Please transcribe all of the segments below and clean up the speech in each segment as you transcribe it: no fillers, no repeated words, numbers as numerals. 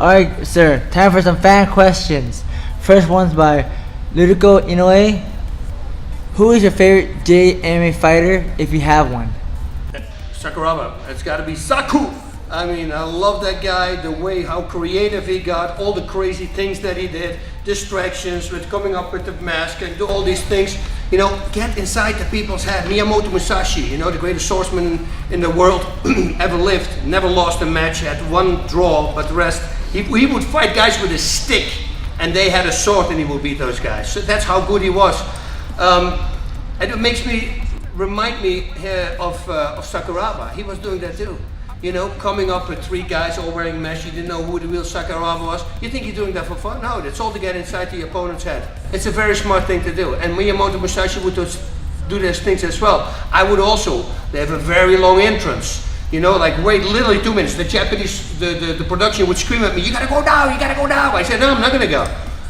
Alright, sir, time for some fan questions. First one's by Ludiko Inoue. Who is your favorite JMMA fighter if you have one? Sakuraba. It's got to be Saku. I mean, I love that guy, the way how creative he got, all the crazy things that he did, distractions with coming up with the mask and do all these things. You know, get inside the people's head. Miyamoto Musashi, you know, the greatest swordsman in the world ever lived, never lost a match, had one draw, but the rest, he would fight guys with a stick and they had a sword and he would beat those guys. So that's how good he was. And it makes me, remind me of Sakuraba. He was doing that too. You know, coming up with three guys all wearing mesh, you didn't know who the real Sakuraba was. You think you're doing that for fun? No, it's all to get inside the opponent's head. It's a very smart thing to do. And Miyamoto Musashi would do those things as well. I would also, they have a very long entrance. You know, like wait literally 2 minutes. The Japanese, the production would scream at me, you gotta go now, you gotta go now. I said, no, I'm not gonna go.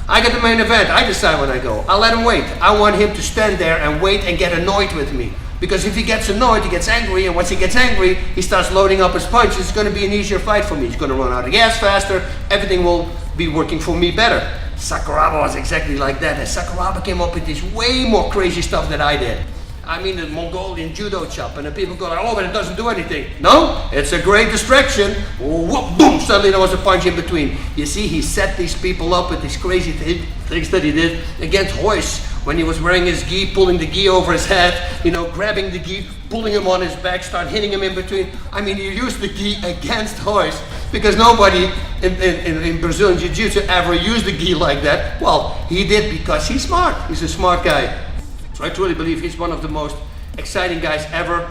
I get the main event, I decide when I go. I'll let him wait. I want him to stand there and wait and get annoyed with me. Because if he gets annoyed, he gets angry, and once he gets angry, he starts loading up his punches. It's going to be an easier fight for me. He's going to run out of gas faster. Everything will be working for me better. Sakuraba was exactly like that. And Sakuraba came up with this way more crazy stuff than I did. I mean, the Mongolian judo chop, and the people go like, oh, but it doesn't do anything. No, it's a great distraction. Whoop, boom, suddenly there was a punch in between. You see, he set these people up with these crazy things that he did against Hoist. When he was wearing his gi, pulling the gi over his head, you know, grabbing the gi, pulling him on his back, start hitting him in between. I mean, he used the gi against Hoist because nobody in Brazilian Jiu-Jitsu ever used the gi like that. Well, he did because he's smart. He's a smart guy. So I truly believe he's one of the most exciting guys ever.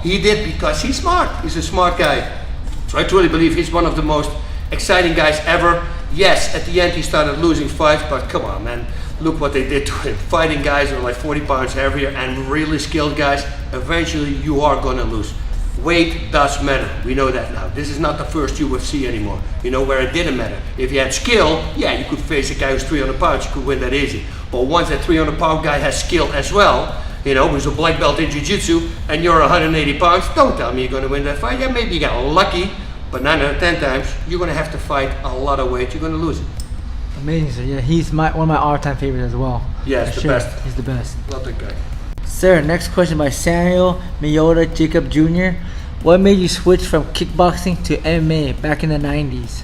He did because he's smart. He's a smart guy. So I truly believe he's one of the most exciting guys ever. Yes, at the end he started losing fights, but come on, man. Look what they did to him. Fighting guys who are like 40 pounds heavier and really skilled guys, eventually you are gonna lose. Weight does matter, we know that now. This is not the first UFC anymore, you know, where it didn't matter. If you had skill, yeah, you could face a guy who's 300 pounds, you could win that easy. But once that 300 pound guy has skill as well, you know, who's a black belt in Jiu-Jitsu, and you're 180 pounds, don't tell me you're gonna win that fight. Yeah, maybe you got lucky, but 9 out of 10 times, you're gonna have to fight a lot of weight, you're gonna lose it. Amazing, sir. Yeah, he's one of my all-time favorites as well. Yeah, it's the best. He's the best. Love that guy. Sir, next question by Samuel Miyota Jacob Jr. What made you switch from kickboxing to MMA back in the 90s?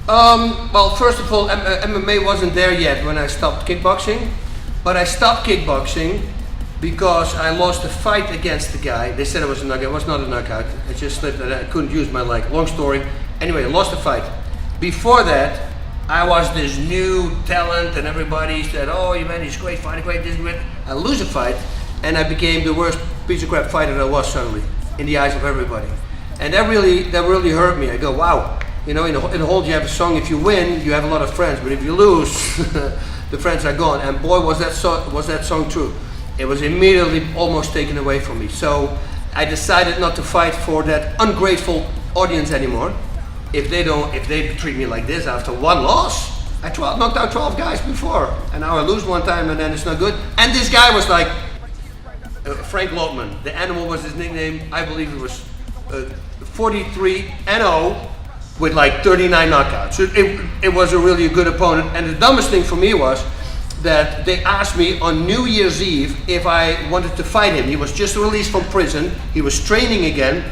Well, first of all, MMA wasn't there yet when I stopped kickboxing. But I stopped kickboxing because I lost a fight against the guy. They said it was a knockout. It was not a knockout. It just slipped and I couldn't use my leg. Long story. Anyway, I lost the fight. Before that, I was this new talent and everybody said, oh, you man, he's great, fighting great, this great. I lose a fight and I became the worst piece of crap fighter that I was suddenly in the eyes of everybody. And that really hurt me. I go, wow, you know, in the whole you have a song, if you win, you have a lot of friends, but if you lose, the friends are gone. And boy, was that song true. It was immediately almost taken away from me. So I decided not to fight for that ungrateful audience anymore. If they treat me like this after one loss, I knocked out 12 guys before, and now I lose one time and then it's not good. And this guy was like, Frank Lotman, the animal was his nickname, I believe it was 43-0 with like 39 knockouts. So it was a really good opponent, and the dumbest thing for me was that they asked me on New Year's Eve if I wanted to fight him. He was just released from prison, he was training again,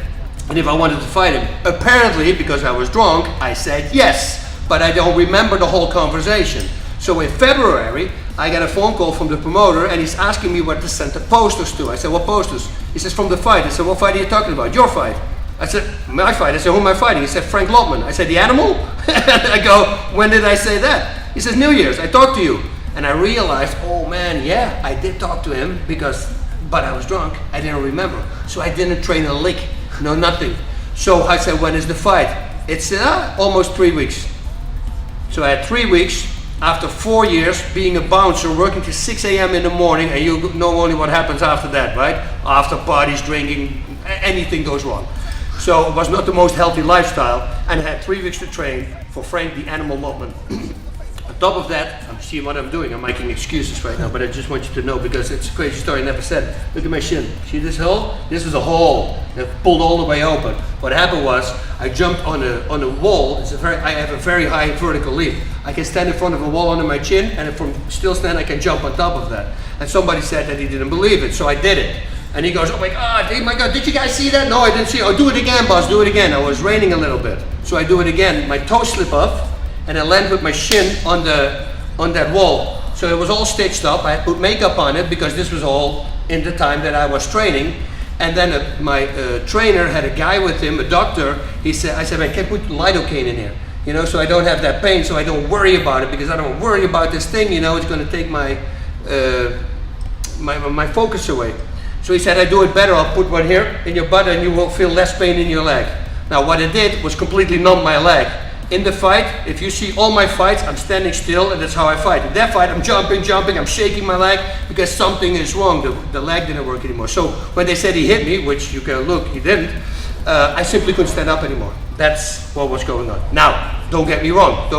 and if I wanted to fight him. Apparently, because I was drunk, I said yes, but I don't remember the whole conversation. So in February, I got a phone call from the promoter and he's asking me what to send the posters to. I said, what posters? He says, from the fight. I said, what fight are you talking about? Your fight. I said, my fight. I said, who am I fighting? He said, Frank Lotman. I said, the animal? I go, when did I say that? He says, New Year's, I talked to you. And I realized, oh man, yeah, I did talk to him but I was drunk, I didn't remember. So I didn't train a lick. No, nothing. So I said, when is the fight? It's almost 3 weeks. So I had 3 weeks after 4 years being a bouncer, working till 6 a.m. in the morning, and you know only what happens after that, right? After parties, drinking, anything goes wrong. So it was not the most healthy lifestyle, and I had 3 weeks to train for Frank the Animal Lotman. On top of that, I'm seeing what I'm doing. I'm making excuses right now, but I just want you to know because it's a crazy story. I never said. Look at my shin. See this hole? This was a hole that pulled all the way open. What happened was I jumped on a wall. I have a very high vertical leap. I can stand in front of a wall under my chin, and from still stand I can jump on top of that. And somebody said that he didn't believe it, so I did it. And he goes, oh my God, did you guys see that? No, I didn't see it. Oh, do it again, boss, do it again. It was raining a little bit. So I do it again. My toes slip off, and I land with my shin on that wall. So it was all stitched up. I put makeup on it because this was all in the time that I was training. And then my trainer had a guy with him, a doctor. I said, man, can I put lidocaine in here? You know, so I don't have that pain, so I don't worry about it because I don't worry about this thing. You know, it's going to take my focus away. So he said, I do it better. I'll put one here in your butt and you will feel less pain in your leg. Now what it did was completely numb my leg. In the fight, if you see all my fights, I'm standing still and that's how I fight. In that fight, I'm jumping, I'm shaking my leg because something is wrong. The leg didn't work anymore. So when they said he hit me, which you can look, he didn't, I simply couldn't stand up anymore. That's what was going on. Now, don't get me wrong.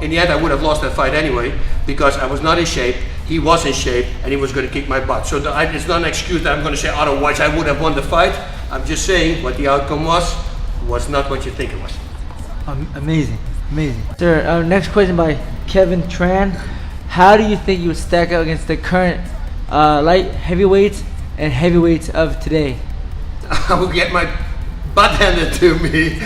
In the end, I would have lost that fight anyway because I was not in shape. He was in shape and he was going to kick my butt. So it's not an excuse that I'm going to say otherwise I would have won the fight. I'm just saying what the outcome was not what you think it was. Amazing. Sir, next question by Kevin Tran. How do you think you would stack up against the current light heavyweights and heavyweights of today? I will get my butt handed to me.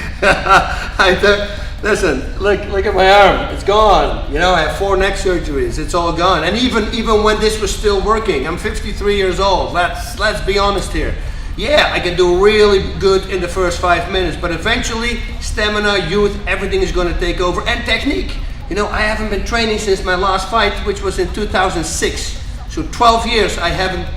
Listen, look at my arm. It's gone. You know, I have 4 neck surgeries. It's all gone. And even when this was still working, I'm 53 years old. Let's be honest here. Yeah, I can do really good in the first 5 minutes, but eventually, stamina, youth, everything is going to take over, and technique. You know, I haven't been training since my last fight, which was in 2006. So 12 years I haven't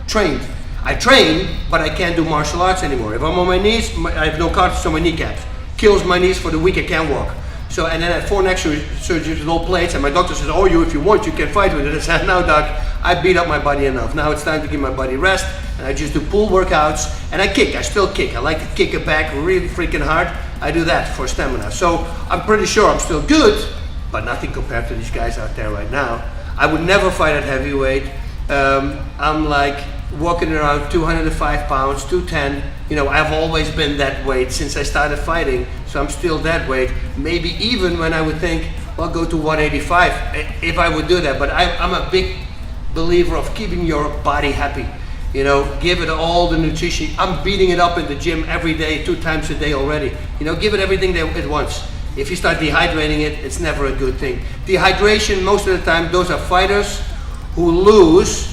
trained. I train, but I can't do martial arts anymore. If I'm on my knees, I have no cartilage on my kneecaps. Kills my knees for the week I can't walk. So, and then I had 4 neck surgeries with all plates, and my doctor says, oh, if you want, you can fight with it. I said, no, doc, I beat up my body enough. Now it's time to give my body rest, and I just do pull workouts, and I kick. I still kick. I like to kick it back really freaking hard. I do that for stamina. So I'm pretty sure I'm still good, but nothing compared to these guys out there right now. I would never fight at heavyweight. I'm like walking around 205 pounds, 210. You know, I've always been that weight since I started fighting, so I'm still that weight. Maybe even when I would think, well, go to 185 if I would do that. But I'm a big believer of keeping your body happy. You know, give it all the nutrition. I'm beating it up in the gym every day, 2 times a day already. You know, give it everything that it wants. If you start dehydrating it, it's never a good thing. Dehydration, most of the time, those are fighters who lose,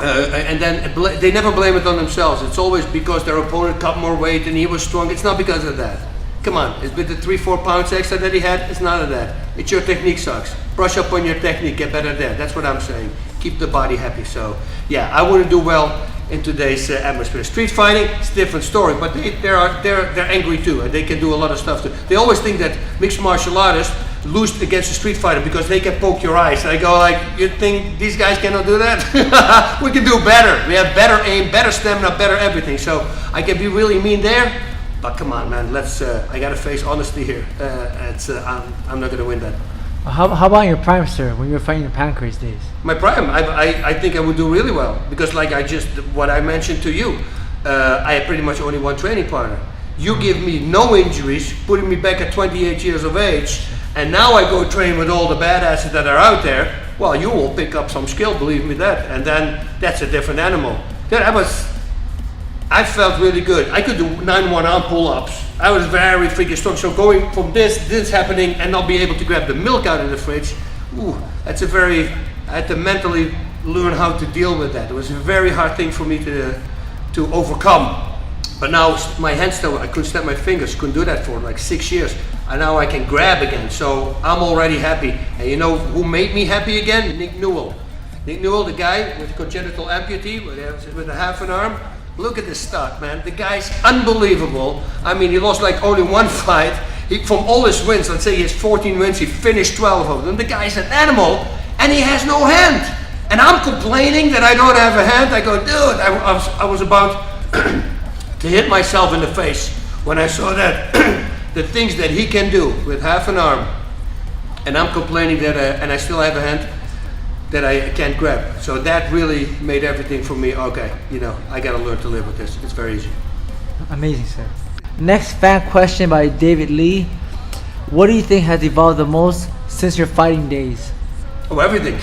and then they never blame it on themselves. It's always because their opponent cut more weight and he was strong. It's not because of that. Come on, it's with the 3-4 pounds extra that he had, it's none of that. It's your technique sucks. Brush up on your technique, get better there. That's what I'm saying. Keep the body happy. So yeah, I wouldn't do well in today's atmosphere. Street fighting, it's a different story, but they're angry too, and they can do a lot of stuff too. They always think that mixed martial artists lose against a street fighter because they can poke your eyes. I go like, you think these guys cannot do that? We can do better. We have better aim, better stamina, better everything. So I can be really mean there, but come on, man. Let's. I gotta face honesty here. I'm not gonna win that. How about your prime, sir, when you were fighting the Pancrase days? My prime, I think I would do really well because, like what I mentioned to you, I had pretty much only one training partner. You give me no injuries, putting me back at 28 years of age, and now I go train with all the badasses that are out there. Well, you will pick up some skill, believe me that, and then that's a different animal. I felt really good. I could do 9-1 arm pull-ups. I was very freaking strong. So going from this happening and not be able to grab the milk out of the fridge, I had to mentally learn how to deal with that. It was a very hard thing for me to overcome. But now my hands still, I couldn't snap my fingers, couldn't do that for like 6 years. And now I can grab again. So I'm already happy. And you know who made me happy again? Nick Newell. Nick Newell, the guy with congenital amputee, with a half an arm. Look at this stud, man. The guy's unbelievable. I mean, he lost like only 1 fight. From all his wins, let's say he has 14 wins, he finished 12 of them. The guy's an animal, and he has no hand. And I'm complaining that I don't have a hand. I go, dude, I was about to hit myself in the face when I saw that the things that he can do with half an arm, and I'm complaining that, and I still have a hand that I can't grab. So that really made everything for me, okay, you know, I gotta learn to live with this. It's very easy. Amazing, sir. Next fan question by David Lee. What do you think has evolved the most since your fighting days? Oh, everything.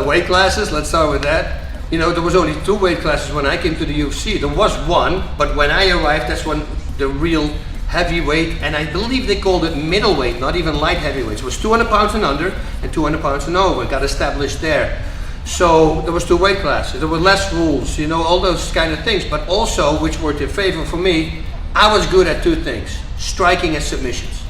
Weight classes, let's start with that. You know, there was only 2 weight classes when I came to the UFC. There was 1, but when I arrived, that's when the real heavyweight, and I believe they called it middleweight, not even light heavyweights. It was 200 pounds and under and 200 pounds and over. It got established there. So there was 2 weight classes. There were less rules, you know, all those kind of things. But also, which were in favor for me, I was good at 2 things: striking and submissions,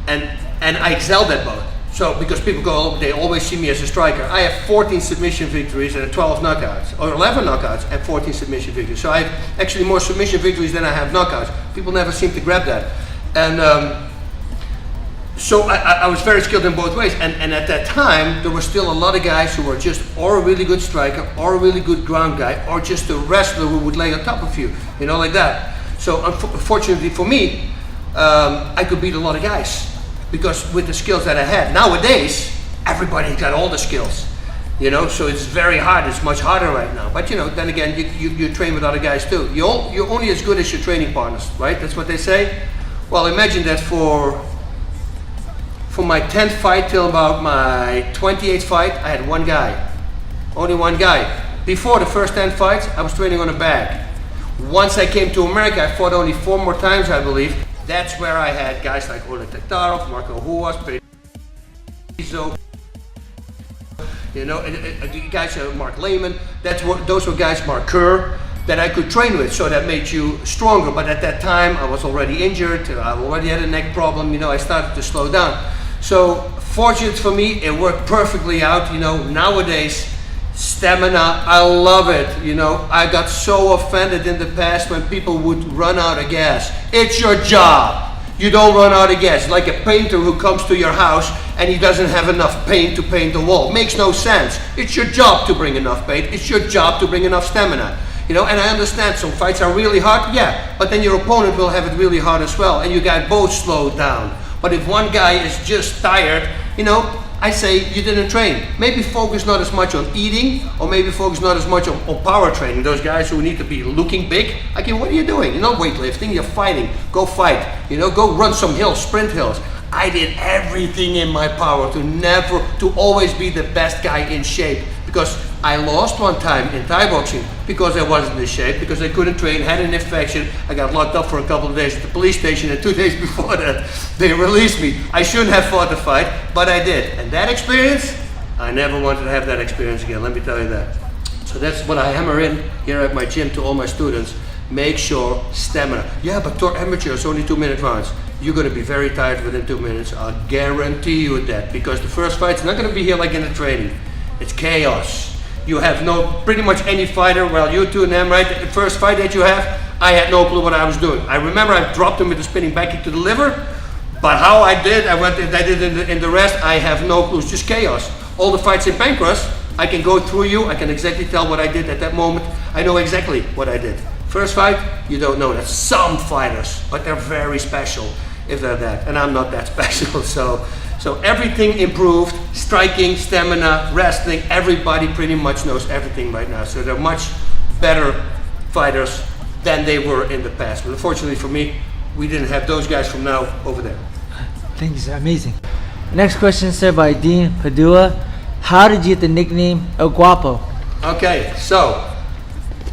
and I excelled at both. So because people go, they always see me as a striker. I have 14 submission victories and 12 knockouts, or 11 knockouts and 14 submission victories. So I have actually more submission victories than I have knockouts. People never seem to grab that. And so I was very skilled in both ways. And at that time, there were still a lot of guys who were just or a really good striker, or a really good ground guy, or just a wrestler who would lay on top of you, you know, like that. So unfortunately for me, I could beat a lot of guys, because with the skills that I had. Nowadays, everybody's got all the skills, you know, so it's very hard. It's much harder right now. But you know, then again, you train with other guys too. You're only as good as your training partners, right? That's what they say. Well, imagine that for my 10th fight till about my 28th fight, I had 1 guy, only 1 guy. Before the first 10 fights, I was training on a bag. Once I came to America, I fought only 4 more times, I believe. That's where I had guys like Oleg Tatarov, Marco Huas, Pedro, you know, guys like Mark Lehman. Those were guys, Mark Kerr, that I could train with, so that made you stronger. But at that time, I was already injured. I already had a neck problem. You know, I started to slow down. So, fortunate for me, it worked perfectly out. You know, nowadays, stamina, I love it. You know, I got so offended in the past when people would run out of gas. It's your job. You don't run out of gas. Like a painter who comes to your house and he doesn't have enough paint to paint the wall. Makes no sense. It's your job to bring enough paint. It's your job to bring enough stamina. You know, and I understand some fights are really hard, yeah, but then your opponent will have it really hard as well, and you got both slowed down. But if one guy is just tired, you know, I say you didn't train. Maybe focus not as much on eating, or maybe focus not as much on power training. Those guys who need to be looking big, like, what are you doing? You're not weightlifting, you're fighting. Go fight, you know, go run some hills, sprint hills. I did everything in my power to always be the best guy in shape, because I lost one time in Thai boxing because I wasn't in shape, because I couldn't train, had an infection. I got locked up for a couple of days at the police station, and 2 days before that, they released me. I shouldn't have fought the fight, but I did. And that experience, I never wanted to have that experience again, let me tell you that. So that's what I hammer in here at my gym to all my students. Make sure stamina. Yeah, but for amateurs, only 2-minute rounds. You're going to be very tired within 2 minutes. I'll guarantee you that, because the first fight's not going to be here like in the training. It's chaos. You have pretty much any fighter, well, you two and them, right? The first fight that you have, I had no clue what I was doing. I remember I dropped him with a spinning back kick to the liver, but how I did in the rest, I have no clue. It's just chaos. All the fights in Pancras, I can go through you. I can exactly tell what I did at that moment. I know exactly what I did. First fight, you don't know that. Some fighters, but they're very special if they're that, and I'm not that special. So everything improved, striking, stamina, wrestling, everybody pretty much knows everything right now. So they're much better fighters than they were in the past. But unfortunately for me, we didn't have those guys from now over there. Thank you, sir. Amazing. Next question, sir, by Dean Padua. How did you get the nickname El Guapo? Okay, so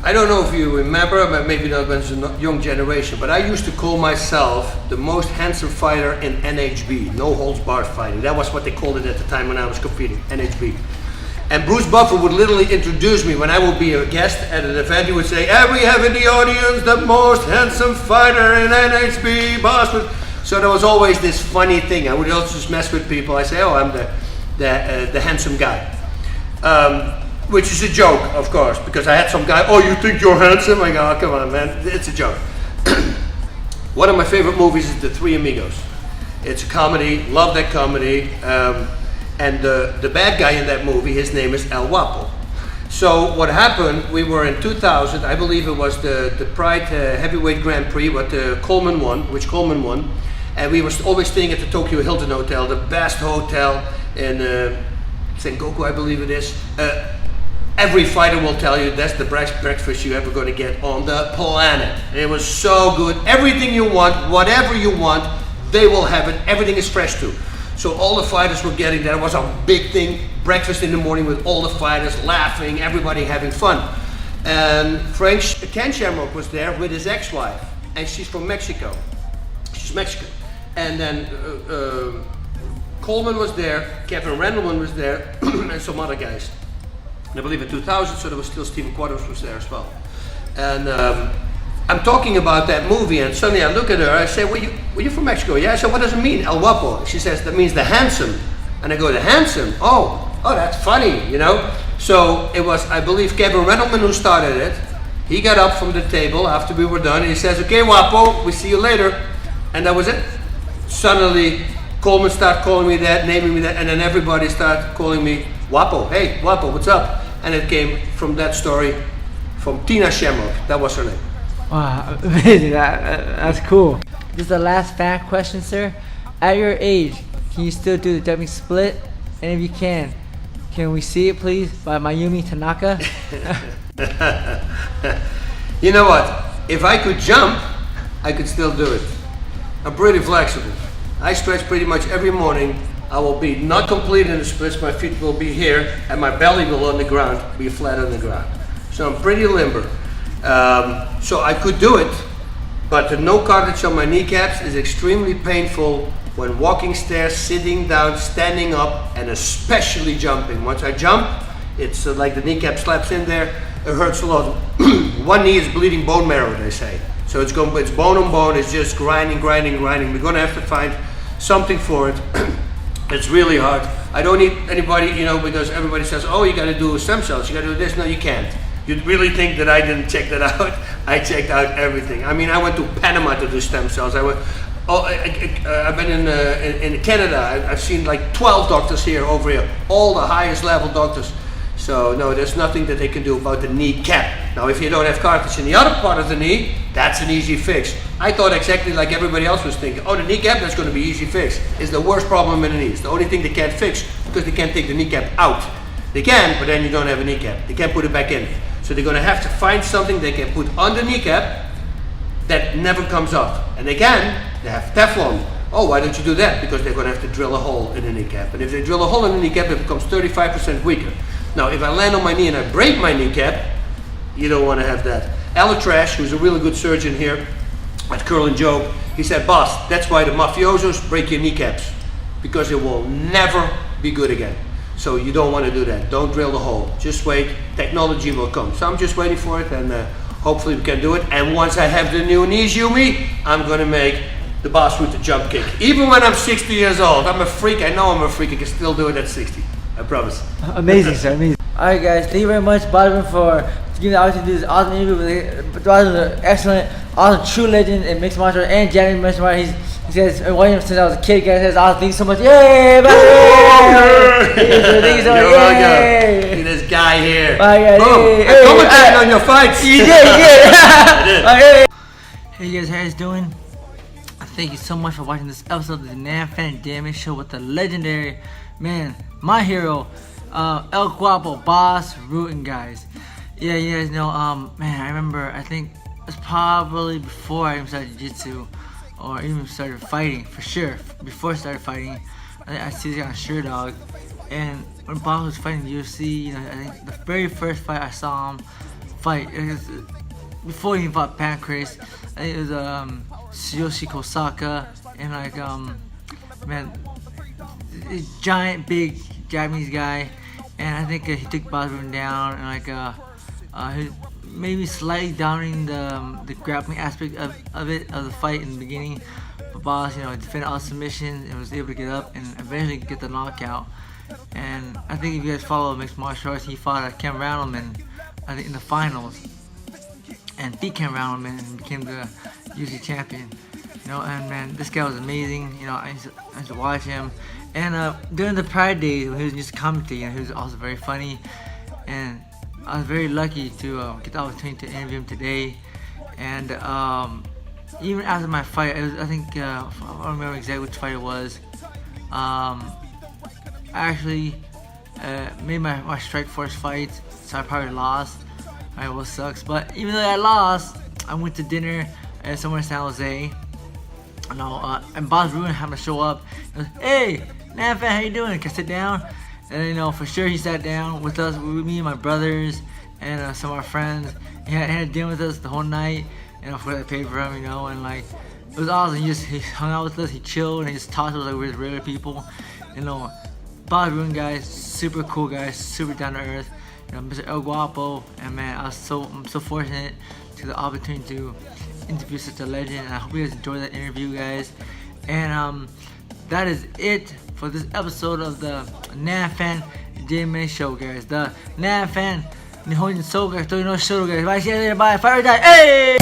I don't know if you remember, but maybe not when it's a young generation, but I used to call myself the most handsome fighter in NHB, no holds barred fighting. That was what they called it at the time when I was competing, NHB. And Bruce Buffer would literally introduce me when I would be a guest at an event. He would say, we have in the audience the most handsome fighter in NHB, Bas Rutten. So there was always this funny thing. I would also just mess with people. I say, I'm the handsome guy. Which is a joke, of course, because I had some guy, you think you're handsome? I go, come on, man, it's a joke. One of my favorite movies is The Three Amigos. It's a comedy, love that comedy, and the bad guy in that movie, his name is El Guapo. So what happened, we were in 2000, I believe it was the Pride Heavyweight Grand Prix, which Coleman won, and we were always staying at the Tokyo Hilton Hotel, the best hotel in Sengoku, I believe it is. Every fighter will tell you that's the best breakfast you're ever going to get on the planet. It was so good. Everything you want, whatever you want, they will have it. Everything is fresh too. So all the fighters were getting that. It was a big thing. Breakfast in the morning with all the fighters laughing, everybody having fun. And Ken Shamrock was there with his ex-wife, and she's from Mexico. She's Mexican. And then Coleman was there, Kevin Randleman was there, and some other guys. And I believe in 2000, so there was still Stephen Quadros was there as well. And I'm talking about that movie, and suddenly I look at her, I say, were you from Mexico? Yeah, I said, what does it mean, El Guapo? She says, that means the handsome. And I go, the handsome? Oh, that's funny, you know? So it was, I believe, Kevin Randleman who started it. He got up from the table after we were done, and he says, okay, Guapo, we see you later. And that was it. Suddenly, Coleman started calling me that, naming me that, and then everybody started calling me Guapo. Hey, Guapo, what's up? And it came from that story from Tina Shamrock. That was her name. Wow, amazing. That's cool. This is the last fan question, sir. At your age, can you still do the jumping split? And if you can we see it, please, by Mayumi Tanaka? You know what? If I could jump, I could still do it. I'm pretty flexible. I stretch pretty much every morning. I will be not complete in the splits. My feet will be here, and my belly will on the ground, be flat on the ground. So I'm pretty limber. So I could do it, but the no cartilage on my kneecaps is extremely painful when walking stairs, sitting down, standing up, and especially jumping. Once I jump, it's like the kneecap slaps in there. It hurts a lot. One knee is bleeding bone marrow, they say. So it's bone on bone. It's just grinding. We're gonna have to find something for it. It's really hard. I don't need anybody, you know, because everybody says, oh, you gotta do stem cells, you gotta do this. No, you can't. You'd really think that I didn't check that out. I checked out everything. I mean, I went to Panama to do stem cells. I've been in Canada. I've seen like 12 doctors over here, all the highest level doctors. So no, there's nothing that they can do about the kneecap. Now, if you don't have cartilage in the other part of the knee, that's an easy fix. I thought exactly like everybody else was thinking, oh, the kneecap, that's going to be easy fix. It's the worst problem in the knee. It's the only thing they can't fix because they can't take the kneecap out. They can, but then you don't have a kneecap. They can't put it back in. So they're going to have to find something they can put on the kneecap that never comes off. And they have Teflon. Oh, why don't you do that? Because they're going to have to drill a hole in the kneecap. And if they drill a hole in the kneecap, it becomes 35% weaker. Now, if I land on my knee and I break my kneecap, you don't want to have that. Alatrash, who's a really good surgeon here at Curl and Joke, he said, boss, that's why the mafiosos break your kneecaps, because it will never be good again. So you don't want to do that. Don't drill the hole. Just wait. Technology will come. So I'm just waiting for it, and hopefully we can do it. And once I have the new knees, Yumi, I'm going to make the Bas Rutten jump kick. Even when I'm 60 years old, I'm a freak. I know I'm a freak. I can still do it at 60. I promise. Amazing, sir. Amazing. All right, guys. Thank you very much, Bas Rutten, for giving the opportunity to do this awesome interview with an excellent, awesome, true legend in mixed martial arts and Japanese martial arts. He says, I watched him since I was a kid, guys. He says, awesome. Thank you so much. Yay! Bas Rutten! Thank you so much. Yay! Look at this guy here. Bye, guys. Boom. I commentated on your fights. You did. I did. Right, hey, guys. How you guys doing? Thank you so much for watching this episode of the Nam Phan JMMA Show with the legendary, man, my hero, El Guapo, Bas Rutten, guys. Yeah, you guys know, man, I remember, I think it was probably before I even started jiu-jitsu, or even started fighting, for sure. Before I started fighting, I see this guy on Sure Dog, and when Bas was fighting UFC, you know, I think the very first fight I saw him fight, it was before he fought Pancrase. I think it was Yoshi Kosaka, and like man, a giant big Japanese guy, and I think he took Bas Rutten down, and like he maybe slightly downing the grappling aspect of the fight in the beginning, but Bas, you know, defended all submissions and was able to get up and eventually get the knockout. And I think if you guys follow mixed martial arts, he fought Ken Randleman, I think, in the finals, and beat Ken Randleman and became the UFC champion. You know, and man, this guy was amazing. You know, I used to watch him. And during the Pride days, when he was just commentating, you know, he was also very funny. And I was very lucky to get the opportunity to interview him today. And even after my fight, it was, I think I don't remember exactly which fight it was. I actually made my Strike Force fight, so I probably lost. Alright, well, sucks. But even though I lost, I went to dinner somewhere in San Jose. And Bas Rutten happened to show up. He goes, "Hey, Nam Phan, how you doing? Can I sit down?" And for sure he sat down with us, with me and my brothers and some of our friends. He had dinner with us the whole night, and of course I paid for him, and like it was awesome. He hung out with us, he chilled, and he just talked to us like we're just regular people. Bas Rutten, guys, super cool guy, super down to earth. Mr. El Guapo, and man, I'm so fortunate to the opportunity to interview such a legend, and I hope you guys enjoyed that interview, guys. And that is it for this episode of the Nam Phan JMMA Show, guys. The Nam Phan Nihon Soga Show, guys. Bye, see you later, bye, fire die, hey!